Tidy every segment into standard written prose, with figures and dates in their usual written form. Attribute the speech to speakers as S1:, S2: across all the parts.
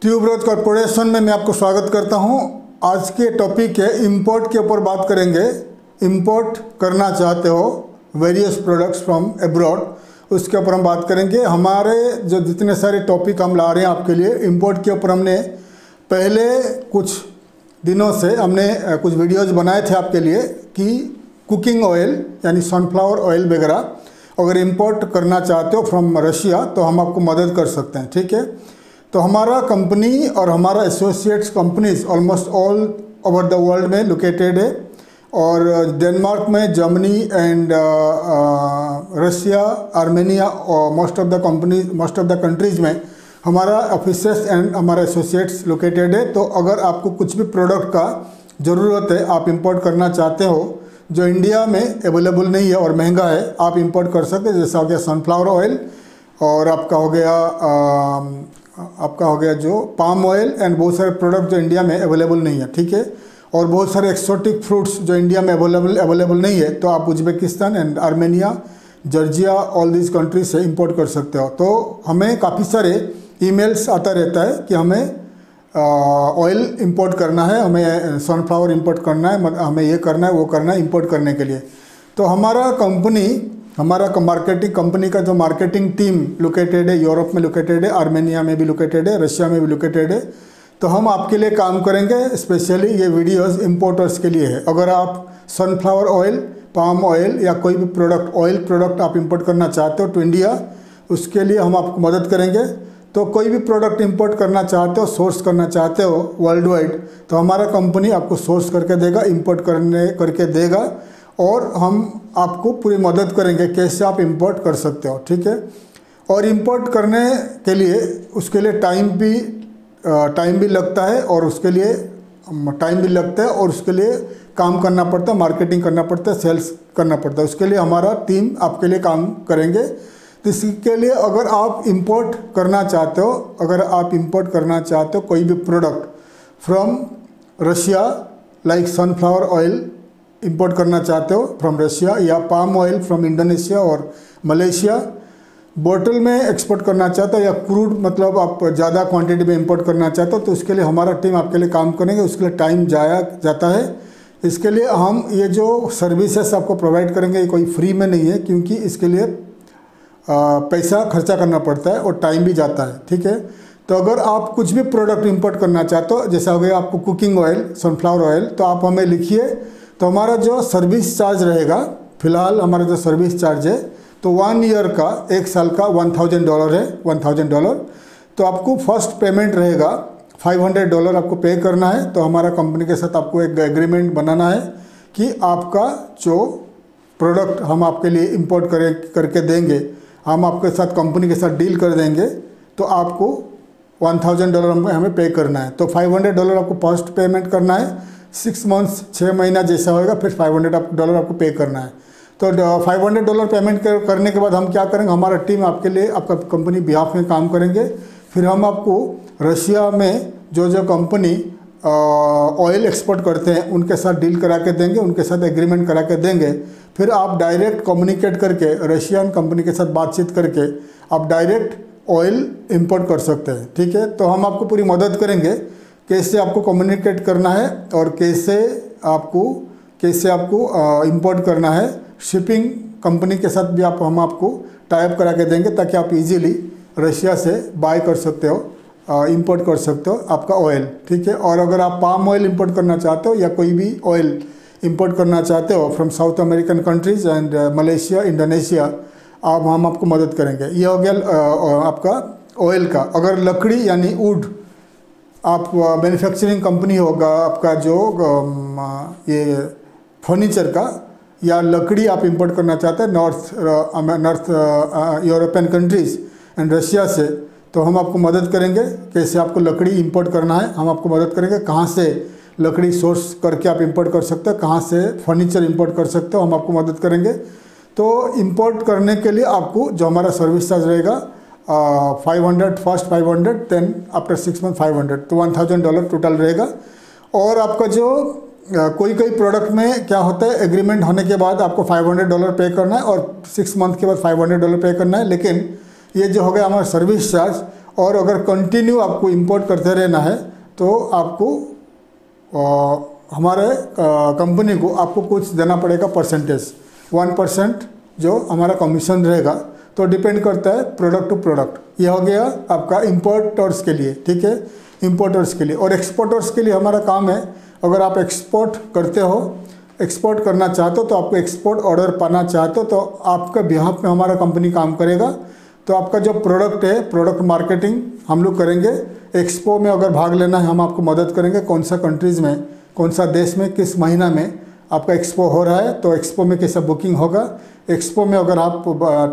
S1: Tuberose corporation में मैं आपको स्वागत करता हूं। आज के टॉपिक है इंपोर्ट के ऊपर बात करेंगे। इंपोर्ट करना चाहते हो वेरियस प्रोडक्ट्स फ्रॉम अब्रॉड, उसके ऊपर हम बात करेंगे। हमारे जो जितने सारे टॉपिक हम ला रहे हैं आपके लिए इंपोर्ट के ऊपर, हमने पहले कुछ दिनों से हमने कुछ वीडियोज़ बनाए थे आपके लिए कि कुकिंग ऑयल यानी सनफ्लावर ऑयल वगैरह अगर इंपोर्ट करना चाहते हो फ्रॉम रशिया तो हम आपको मदद कर सकते हैं, ठीक है। तो हमारा कंपनी और हमारा associates companies almost all over the world में लोकेटेड है, और डेनमार्क में, जर्मनी एंड रशिया, आर्मेनिया और मोस्ट ऑफ द कंट्रीज़ में हमारा ऑफिसेस एंड हमारा एसोसिएट्स लोकेटेड है। तो अगर आपको कुछ भी प्रोडक्ट का ज़रूरत है, आप इंपोर्ट करना चाहते हो जो इंडिया में अवेलेबल नहीं है और महंगा है, आप इंपोर्ट कर सकते हैं। जैसा हो गया सनफ्लावर ऑयल, और आपका हो गया जो पाम ऑयल एंड बहुत सारे प्रोडक्ट जो इंडिया में अवेलेबल नहीं है, ठीक है। और बहुत सारे एक्सोटिक फ्रूट्स जो इंडिया में अवेलेबल नहीं है, तो आप Uzbekistan and Armenia, Georgia, all this countries से इंपोर्ट कर सकते हो। तो हमें काफ़ी सारे ईमेल्स आता रहता है कि हमें ऑयल इंपोर्ट करना है, हमें सनफ्लावर इंपोर्ट करना है, हमें ये करना है, वो करना है इंपोर्ट करने के लिए। तो हमारा मार्केटिंग कंपनी का जो मार्केटिंग टीम लोकेटेड है, यूरोप में लोकेटेड है, आर्मेनिया में भी लोकेटेड है, रशिया में भी लोकेटेड है। तो हम आपके लिए काम करेंगे। स्पेशली ये वीडियोस इंपोर्टर्स के लिए है। अगर आप सनफ्लावर ऑयल, पाम ऑयल या कोई भी ऑयल प्रोडक्ट आप इंपोर्ट करना चाहते हो टू इंडिया, उसके लिए हम आपको मदद करेंगे। तो कोई भी प्रोडक्ट इंपोर्ट करना चाहते हो, सोर्स करना चाहते हो वर्ल्ड वाइड, तो हमारा कंपनी आपको सोर्स करके देगा, इंपोर्ट करके देगा, और हम आपको पूरी मदद करेंगे कैसे आप इंपोर्ट कर सकते हो, ठीक है। और इंपोर्ट करने के लिए उसके लिए टाइम भी लगता है, और उसके लिए काम करना पड़ता है, मार्केटिंग करना पड़ता है, सेल्स करना पड़ता है। उसके लिए हमारा टीम आपके लिए काम करेंगे। तो इसके लिए अगर आप इंपोर्ट करना चाहते हो कोई भी product from Russia, like sunflower oil import करना चाहते हो फ्रॉम रशिया, या पाम ऑयल फ्रॉम इंडोनेशिया और मलेशिया, बोतल में एक्सपोर्ट करना चाहते हो, या क्रूड मतलब आप ज़्यादा क्वांटिटी में इंपोर्ट करना चाहते हो, तो उसके लिए हमारा टीम आपके लिए काम करेंगे। उसके लिए टाइम जाता है। इसके लिए हम ये जो सर्विसेज आपको प्रोवाइड करेंगे, ये कोई फ्री में नहीं है, क्योंकि इसके लिए पैसा खर्चा करना पड़ता है और टाइम भी जाता है, ठीक है। तो अगर आप कुछ भी प्रोडक्ट इंपोर्ट करना चाहते हो, जैसा हो गया आपको कुकिंग ऑयल, सनफ्लावर ऑयल, तो आप हमें लिखिए। तो हमारा जो सर्विस चार्ज रहेगा, फिलहाल हमारा जो सर्विस चार्ज है, तो 1 ईयर का, 1 साल का $1000 है, $1000। तो आपको फर्स्ट पेमेंट रहेगा $500 आपको पे करना है। तो हमारा कंपनी के साथ आपको एक एग्रीमेंट बनाना है कि आपका जो प्रोडक्ट हम आपके लिए इंपोर्ट करके देंगे, हम आपके साथ कंपनी के साथ डील कर देंगे, तो आपको $1000 हमें पे करना है। तो $500 आपको फर्स्ट पेमेंट करना है, 6 मंथ्स 6 महीना जैसा होगा, फिर $500 आपको पे करना है। तो $500 पेमेंट करने के बाद हम क्या करेंगे, हमारा टीम आपके लिए, आपका कंपनी बिहाफ में काम करेंगे। फिर हम आपको रशिया में जो कंपनी ऑयल एक्सपोर्ट करते हैं उनके साथ डील करा के देंगे, उनके साथ एग्रीमेंट करा के देंगे। फिर आप डायरेक्ट कम्युनिकेट करके, रशियन कंपनी के साथ बातचीत करके आप डायरेक्ट ऑयल इंपोर्ट कर सकते हैं, ठीक है। तो हम आपको पूरी मदद करेंगे कैसे आपको कम्युनिकेट करना है और कैसे आपको इंपोर्ट करना है। शिपिंग कंपनी के साथ भी हम आपको टाई अप करा के देंगे, ताकि आप इजीली रशिया से बाय कर सकते हो, इंपोर्ट कर सकते हो आपका ऑयल, ठीक है। और अगर आप पाम ऑयल इंपोर्ट करना चाहते हो या कोई भी ऑयल इंपोर्ट करना चाहते हो from south American countries and Malaysia, Indonesia, हम आपको मदद करेंगे। ये हो गया आपका ऑयल का। अगर लकड़ी यानी वुड, आप मैन्युफैक्चरिंग कंपनी होगा आपका जो ये फर्नीचर का या लकड़ी आप इंपोर्ट करना चाहते हैं north European countries and Russia से, तो हम आपको मदद करेंगे कैसे आपको लकड़ी इंपोर्ट करना है। हम आपको मदद करेंगे कहाँ से लकड़ी सोर्स करके आप इंपोर्ट कर सकते हो, कहाँ से फर्नीचर इंपोर्ट कर सकते हो, हम आपको मदद करेंगे। तो इंपोर्ट करने के लिए आपको जो हमारा सर्विस चार्ज रहेगा 500, फर्स्ट 500, देन आफ्टर 6 मंथ 500, तो $1000 टोटल रहेगा। और आपका जो कोई प्रोडक्ट में क्या होता है, एग्रीमेंट होने के बाद आपको $500 पे करना है और 6 मंथ के बाद $500 पे करना है। लेकिन ये जो हो गया हमारा सर्विस चार्ज, और अगर कंटिन्यू आपको इंपोर्ट करते रहना है तो आपको हमारे कंपनी को आपको कुछ देना पड़ेगा परसेंटेज, 1% जो हमारा कमीशन रहेगा। तो डिपेंड करता है प्रोडक्ट टू प्रोडक्ट। यह हो गया आपका इंपोर्टर्स के लिए, ठीक है, इंपोर्टर्स के लिए। और एक्सपोर्टर्स के लिए हमारा काम है, अगर आप एक्सपोर्ट करते हो, एक्सपोर्ट करना चाहते हो, तो आपको एक्सपोर्ट ऑर्डर पाना चाहते हो तो आपका बिहाफ में हमारा कंपनी काम करेगा। तो आपका जो प्रोडक्ट है, प्रोडक्ट मार्केटिंग हम लोग करेंगे। एक्सपो में अगर भाग लेना है हम आपको मदद करेंगे, कौन सा कंट्रीज़ में, कौन सा देश में, किस महीना में आपका एक्सपो हो रहा है, तो एक्सपो में कैसा बुकिंग होगा। एक्सपो में अगर आप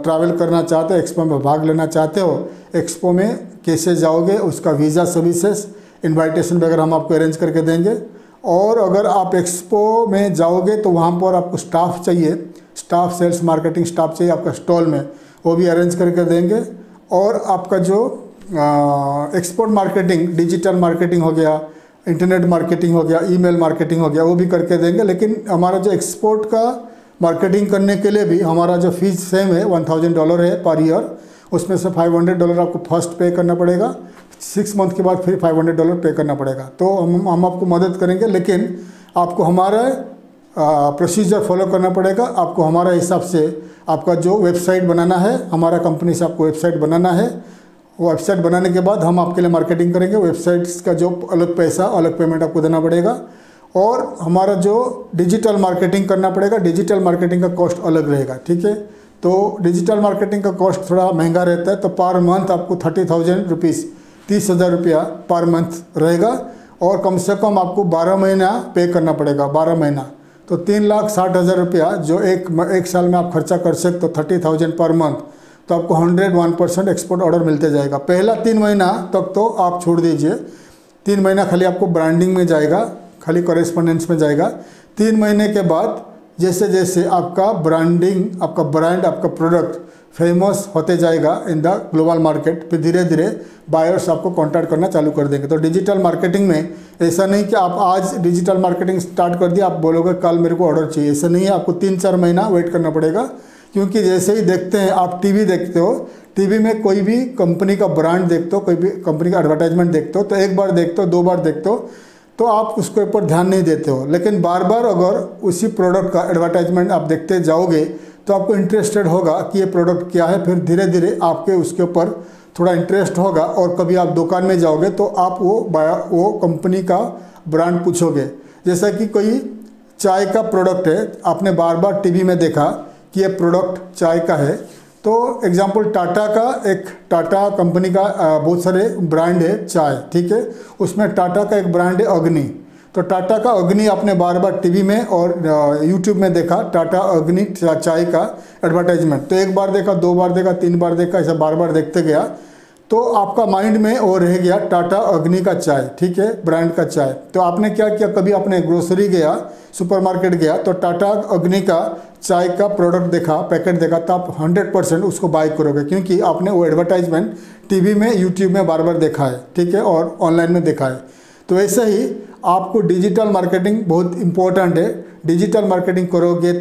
S1: ट्रैवल करना चाहते हो, एक्सपो में भाग लेना चाहते हो, एक्सपो में कैसे जाओगे, उसका वीज़ा सर्विसेज, इनविटेशन वगैरह हम आपको अरेंज करके देंगे। और अगर आप एक्सपो में जाओगे तो वहाँ पर आपको स्टाफ चाहिए, स्टाफ, सेल्स मार्केटिंग स्टाफ चाहिए आपका स्टॉल में, वो भी अरेंज करके देंगे। और आपका जो एक्सपोर्ट मार्केटिंग, डिजिटल मार्केटिंग हो गया, इंटरनेट मार्केटिंग हो गया, ईमेल मार्केटिंग हो गया, वो भी करके देंगे। लेकिन हमारा जो एक्सपोर्ट का मार्केटिंग करने के लिए भी हमारा जो फीस सेम है, $1000 है पर ईयर। उसमें से $500 आपको फर्स्ट पे करना पड़ेगा, 6 मंथ के बाद फिर $500 पे करना पड़ेगा। तो हम आपको मदद करेंगे, लेकिन आपको हमारा प्रोसीजर फॉलो करना पड़ेगा। आपको हमारा हिसाब से आपका जो वेबसाइट बनाना है, हमारा कंपनी से आपको वेबसाइट बनाना है। वो वेबसाइट बनाने के बाद हम आपके लिए मार्केटिंग करेंगे। वेबसाइट्स का जो अलग पैसा, अलग पेमेंट आपको देना पड़ेगा। और हमारा जो डिजिटल मार्केटिंग करना पड़ेगा, डिजिटल मार्केटिंग का कॉस्ट अलग रहेगा, ठीक है। तो डिजिटल मार्केटिंग का कॉस्ट थोड़ा महंगा रहता है। तो पर मंथ आपको 30,000 रुपीज़, 30,000 रुपया पर मंथ रहेगा। और कम से कम आपको 12 महीना पे करना पड़ेगा, 12 महीना। तो 3,60,000 रुपया जो एक साल में आप खर्चा कर सकते हो, 30,000 पर मंथ। तो आपको 101% एक्सपोर्ट ऑर्डर मिलते जाएगा। पहला 3 महीना तक तो आप छोड़ दीजिए, 3 महीना खाली आपको ब्रांडिंग में जाएगा, खाली कॉरेस्पॉन्डेंस में जाएगा। 3 महीने के बाद जैसे जैसे आपका ब्रांडिंग, आपका ब्रांड, आपका प्रोडक्ट फेमस होते जाएगा इन द ग्लोबल मार्केट, फिर धीरे धीरे बायर्स आपको कॉन्टैक्ट करना चालू कर देंगे। तो डिजिटल मार्केटिंग में ऐसा नहीं कि आप आज डिजिटल मार्केटिंग स्टार्ट कर दिया, आप बोलोगे कल मेरे को ऑर्डर चाहिए, ऐसा नहीं है। आपको 3-4 महीना वेट करना पड़ेगा। क्योंकि जैसे ही देखते हैं, आप टीवी देखते हो, टीवी में कोई भी कंपनी का ब्रांड देखते हो, कोई भी कंपनी का एडवर्टाइजमेंट देखते हो, तो एक बार देखते हो, 2 बार देखते हो, तो आप उसके ऊपर ध्यान नहीं देते हो। लेकिन बार बार अगर उसी प्रोडक्ट का एडवर्टाइजमेंट आप देखते जाओगे तो आपको इंटरेस्टेड होगा कि ये प्रोडक्ट क्या है। फिर धीरे धीरे आपके उसके ऊपर थोड़ा इंटरेस्ट होगा। और कभी आप दुकान में जाओगे तो आप वो कंपनी का ब्रांड पूछोगे। जैसा कि कोई चाय का प्रोडक्ट है, आपने बार बार टीवी में देखा कि ये प्रोडक्ट चाय का है। तो एग्जांपल टाटा का, एक टाटा कंपनी का बहुत सारे ब्रांड है चाय, ठीक है। उसमें टाटा का एक ब्रांड है अग्नि। तो टाटा का अग्नि आपने बार बार टीवी में और यूट्यूब में देखा, टाटा अग्नि चाय का एडवर्टाइजमेंट। तो एक बार देखा, 2 बार देखा, 3 बार देखा, ऐसा बार बार देखते गया तो आपका माइंड में वो रह गया टाटा अग्नि का चाय, ठीक है, ब्रांड का चाय। तो आपने क्या किया, कभी आपने ग्रोसरी गया, सुपरमार्केट गया, तो टाटा अग्नि का चाय का प्रोडक्ट देखा, पैकेट देखा, तो आप 100% उसको बाय करोगे, क्योंकि आपने वो एडवर्टाइजमेंट टीवी में, यूट्यूब में बार बार देखा है, ठीक है, और ऑनलाइन में देखा है। तो ऐसे ही आपको डिजिटल मार्केटिंग बहुत इंपॉर्टेंट है। डिजिटल मार्केटिंग करोगे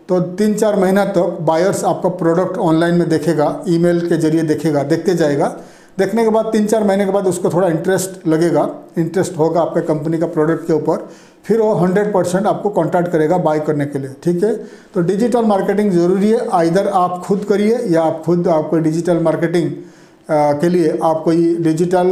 S1: तो 3-4 महीना तक बायर्स आपका प्रोडक्ट ऑनलाइन में देखेगा, ईमेल के जरिए देखेगा, देखते जाएगा। देखने के बाद 3-4 महीने के बाद उसको थोड़ा इंटरेस्ट लगेगा, इंटरेस्ट होगा आपके कंपनी का प्रोडक्ट के ऊपर, फिर वो 100% आपको कॉन्टैक्ट करेगा बाय करने के लिए, ठीक है। तो डिजिटल मार्केटिंग ज़रूरी है। आइदर आप खुद करिए या आप खुद आपको डिजिटल मार्केटिंग के लिए आप कोई डिजिटल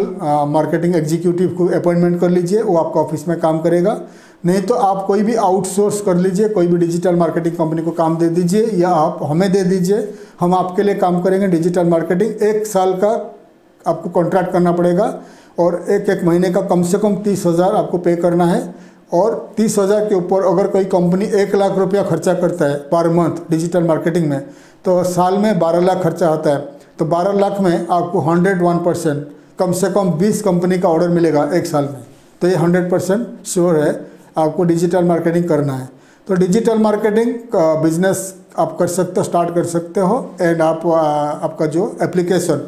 S1: मार्केटिंग एग्जीक्यूटिव को अपॉइंटमेंट कर लीजिए, वो आपका ऑफिस में काम करेगा। नहीं तो आप कोई भी आउटसोर्स कर लीजिए, कोई भी डिजिटल मार्केटिंग कंपनी को काम दे दीजिए, या आप हमें दे दीजिए, हम आपके लिए काम करेंगे डिजिटल मार्केटिंग। 1 साल का आपको कॉन्ट्रैक्ट करना पड़ेगा और एक महीने का कम से कम 30,000 आपको पे करना है। और 30,000 के ऊपर अगर कोई कंपनी 1 लाख रुपया खर्चा करता है पर मंथ डिजिटल मार्केटिंग में, तो साल में 12 लाख खर्चा आता है। तो 12 लाख में आपको 101% कम से कम 20 कंपनी का ऑर्डर मिलेगा 1 साल में। तो ये 100% श्योर है आपको डिजिटल मार्केटिंग करना है। तो डिजिटल मार्केटिंग बिजनेस आप कर सकते हो, स्टार्ट कर सकते हो। एंड आप आपका जो एप्लीकेशन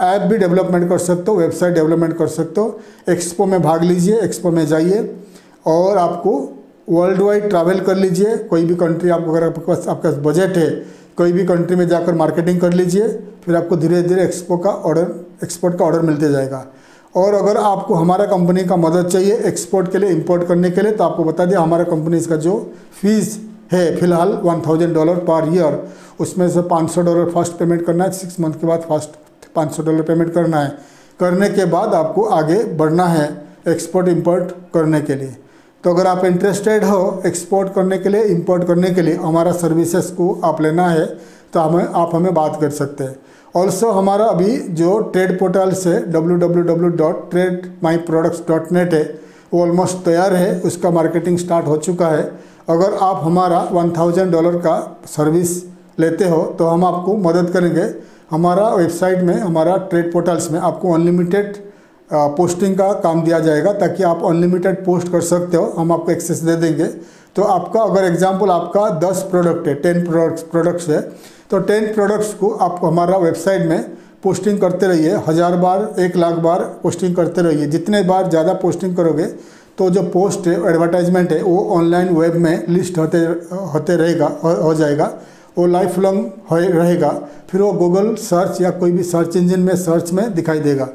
S1: ऐप भी डेवलपमेंट कर सकते हो, वेबसाइट डेवलपमेंट कर सकते हो। एक्सपो में भाग लीजिए, एक्सपो में जाइए और आपको वर्ल्ड वाइड ट्रैवल कर लीजिए। कोई भी कंट्री, आप अगर आपके पास बजट है, कोई भी कंट्री में जाकर मार्केटिंग कर लीजिए। फिर आपको धीरे धीरे एक्सपोर्ट का ऑर्डर मिलते जाएगा। और अगर आपको हमारा कंपनी का मदद चाहिए एक्सपोर्ट के लिए, इंपोर्ट करने के लिए, तो आपको बता दिया हमारा कंपनी इसका जो फीस है फिलहाल $1000 पर ईयर, उसमें से $500 फर्स्ट पेमेंट करना है, 6 मंथ के बाद फर्स्ट $500 पेमेंट करना है। करने के बाद आपको आगे बढ़ना है एक्सपोर्ट इंपोर्ट करने के लिए। तो अगर आप इंटरेस्टेड हो एक्सपोर्ट करने के लिए, इंपोर्ट करने के लिए, हमारा सर्विसेज को आप लेना है तो आप हमें बात कर सकते हैं। ऑल्सो हमारा अभी जो ट्रेड पोर्टल से www.trademyproducts.net है वो ऑलमोस्ट तैयार है, उसका मार्केटिंग स्टार्ट हो चुका है। अगर आप हमारा $1000 का सर्विस लेते हो तो हम आपको मदद करेंगे। हमारा वेबसाइट में, हमारा ट्रेड पोर्टल्स में आपको अनलिमिटेड पोस्टिंग का काम दिया जाएगा ताकि आप अनलिमिटेड पोस्ट कर सकते हो, हम आपको एक्सेस दे देंगे। तो आपका अगर एग्जांपल आपका 10 प्रोडक्ट है, 10 प्रोडक्ट्स है, तो 10 प्रोडक्ट्स को आप हमारा वेबसाइट में पोस्टिंग करते रहिए, 1000 बार 1 लाख बार पोस्टिंग करते रहिए। जितने बार ज़्यादा पोस्टिंग करोगे तो जो पोस्ट है, एडवर्टाइजमेंट है, वो ऑनलाइन वेब में लिस्ट होते रहेगा, हो जाएगा, वो लाइफ लॉन्ग रहेगा। फिर वो गूगल सर्च या कोई भी सर्च इंजन में सर्च में दिखाई देगा।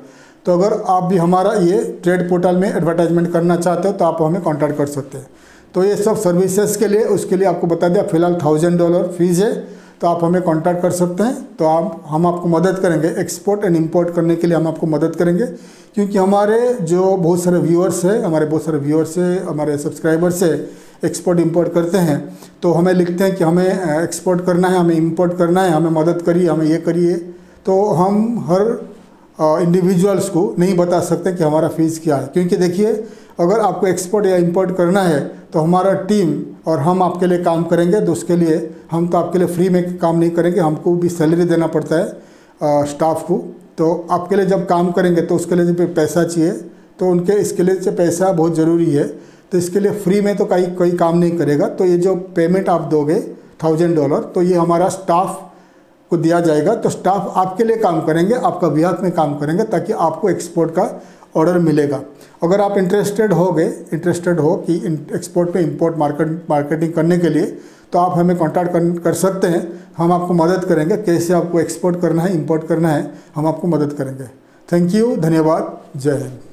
S1: तो अगर आप भी हमारा ये ट्रेड पोर्टल में एडवर्टाइजमेंट करना चाहते हो तो आप हमें कांटेक्ट कर सकते हैं। तो ये सब सर्विसेज के लिए, उसके लिए आपको बता दिया फिलहाल $1000 फीस है, तो आप हमें कांटेक्ट कर सकते हैं। तो हम आपको मदद करेंगे एक्सपोर्ट एंड इंपोर्ट करने के लिए, हम आपको मदद करेंगे। क्योंकि हमारे जो बहुत सारे व्यूअर्स है, हमारे सब्सक्राइबर्स है, एक्सपोर्ट इंपोर्ट करते हैं, तो हमें लिखते हैं कि हमें एक्सपोर्ट करना है, हमें इंपोर्ट करना है, हमें मदद करिए, हमें ये करिए। तो हम हर इंडिविजुअल्स को नहीं बता सकते कि हमारा फ़ीस क्या है। क्योंकि देखिए, अगर आपको एक्सपोर्ट या इंपोर्ट करना है तो हमारा टीम और हम आपके लिए काम करेंगे। तो उसके लिए हम तो आपके लिए फ्री में काम नहीं करेंगे, हमको भी सैलरी देना पड़ता है स्टाफ को। तो आपके लिए जब काम करेंगे तो उसके लिए जब पैसा चाहिए, तो इसके लिए जो पैसा बहुत ज़रूरी है। तो इसके लिए फ्री में तो कोई काम नहीं करेगा। तो ये जो पेमेंट आप दोगे $1000, तो ये हमारा स्टाफ को दिया जाएगा। तो स्टाफ आपके लिए काम करेंगे, आपका बिहाफ में काम करेंगे, ताकि आपको एक्सपोर्ट का ऑर्डर मिलेगा। अगर आप इंटरेस्टेड हो कि एक्सपोर्ट पे इंपोर्ट मार्केटिंग करने के लिए, तो आप हमें कांटेक्ट कर सकते हैं। हम आपको मदद करेंगे, कैसे आपको एक्सपोर्ट करना है, इंपोर्ट करना है, हम आपको मदद करेंगे। थैंक यू, धन्यवाद, जय हिंद।